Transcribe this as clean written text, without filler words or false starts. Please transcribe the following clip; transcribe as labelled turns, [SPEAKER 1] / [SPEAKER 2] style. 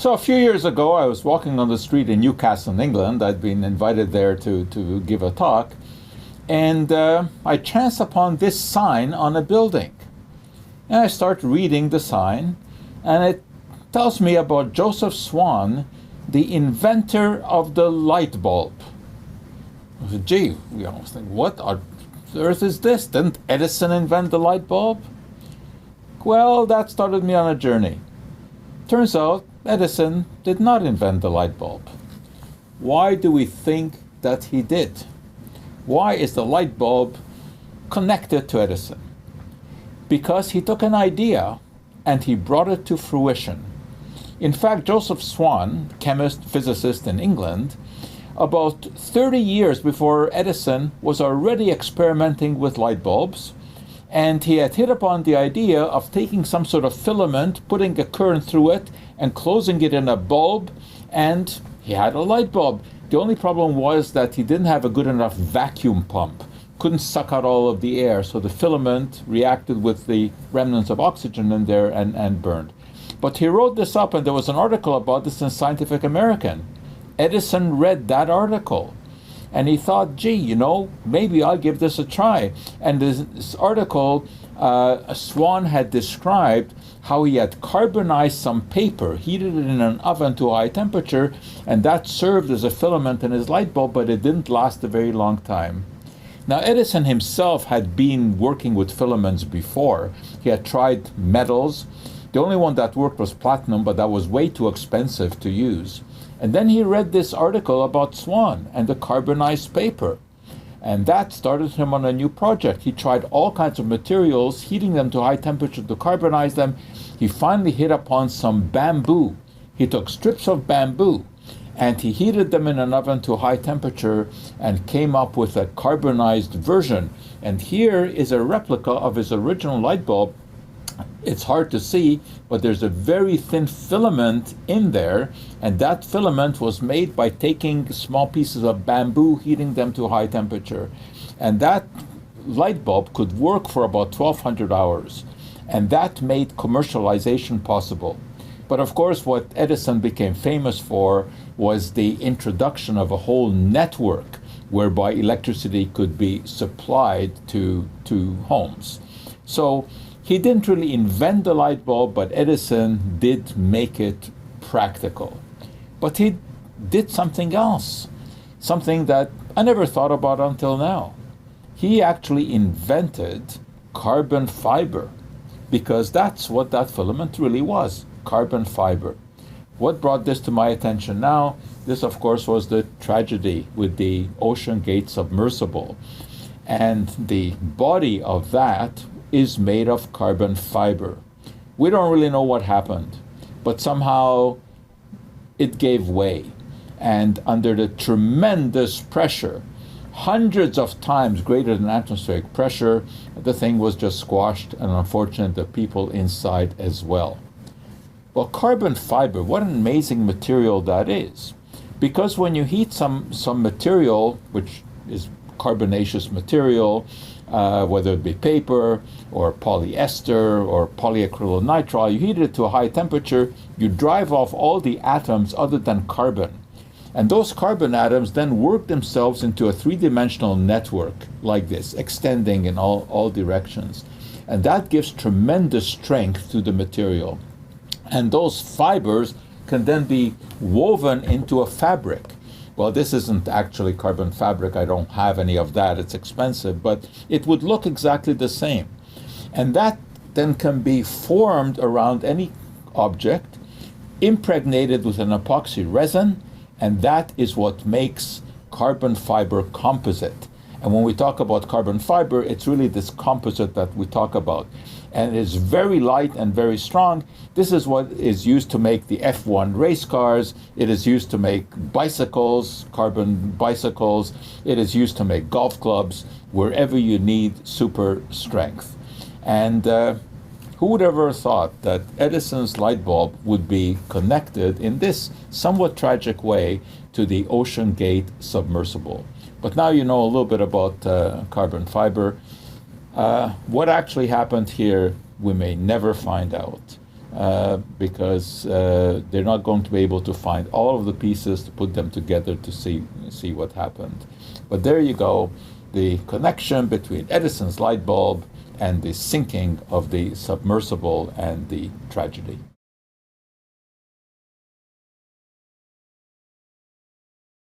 [SPEAKER 1] So a few years ago, I was walking on the street in Newcastle, England. I'd been invited there to give a talk. And I chanced upon this sign on a building. And I start reading the sign, and it tells me about Joseph Swan, the inventor of the light bulb. I said, gee, we almost think, what on earth is this? Didn't Edison invent the light bulb? Well, that started me on a journey. Turns out Edison did not invent the light bulb. Why do we think that he did? Why is the light bulb connected to Edison? Because he took an idea and he brought it to fruition. In fact, Joseph Swan, chemist, physicist in England, about 30 years before Edison was already experimenting with light bulbs, and he had hit upon the idea of taking some sort of filament, putting a current through it, and closing it in a bulb, and he had a light bulb. The only problem was that he didn't have a good enough vacuum pump. Couldn't suck out all of the air, so the filament reacted with the remnants of oxygen in there and burned. But he wrote this up, and there was an article about this in Scientific American. Edison read that article, and he thought, gee, maybe I'll give this a try. And this article, Swan had described how he had carbonized some paper, heated it in an oven to a high temperature, and that served as a filament in his light bulb, but it didn't last a very long time. Now, Edison himself had been working with filaments before. He had tried metals. The only one that worked was platinum, but that was way too expensive to use. And then he read this article about Swan and the carbonized paper. And that started him on a new project. He tried all kinds of materials, heating them to high temperature to carbonize them. He finally hit upon some bamboo. He took strips of bamboo and he heated them in an oven to high temperature and came up with a carbonized version. And here is a replica of his original light bulb. It's hard to see, but there's a very thin filament in there, and that filament was made by taking small pieces of bamboo, heating them to high temperature. And that light bulb could work for about 1,200 hours, and that made commercialization possible. But of course, what Edison became famous for was the introduction of a whole network whereby electricity could be supplied to homes. So he didn't really invent the light bulb, but Edison did make it practical. But he did something else, something that I never thought about until now. He actually invented carbon fiber, because that's what that filament really was, carbon fiber. What brought this to my attention now? This, of course, was the tragedy with the Ocean Gate submersible. And the body of that is made of carbon fiber. We don't really know what happened, but somehow it gave way. And under the tremendous pressure, hundreds of times greater than atmospheric pressure, the thing was just squashed, and unfortunately the people inside as well. Well, carbon fiber, what an amazing material that is. Because when you heat some material, which is carbonaceous material, whether it be paper or polyester or polyacrylonitrile, you heat it to a high temperature, you drive off all the atoms other than carbon. And those carbon atoms then work themselves into a three-dimensional network like this, extending in all directions. And that gives tremendous strength to the material. And those fibers can then be woven into a fabric. Well, this isn't actually carbon fabric. I don't have any of that. It's expensive, but it would look exactly the same. And that then can be formed around any object, impregnated with an epoxy resin, and that is what makes carbon fiber composite. And when we talk about carbon fiber, it's really this composite that we talk about. And it's very light and very strong. This is what is used to make the F1 race cars. It is used to make bicycles, carbon bicycles. It is used to make golf clubs, wherever you need super strength. And who would ever have thought that Edison's light bulb would be connected in this somewhat tragic way to the Ocean Gate submersible? But now you know a little bit about carbon fiber. What actually happened here, we may never find out. because they're not going to be able to find all of the pieces to put them together to see what happened. But there you go, the connection between Edison's light bulb and the sinking of the submersible and the tragedy.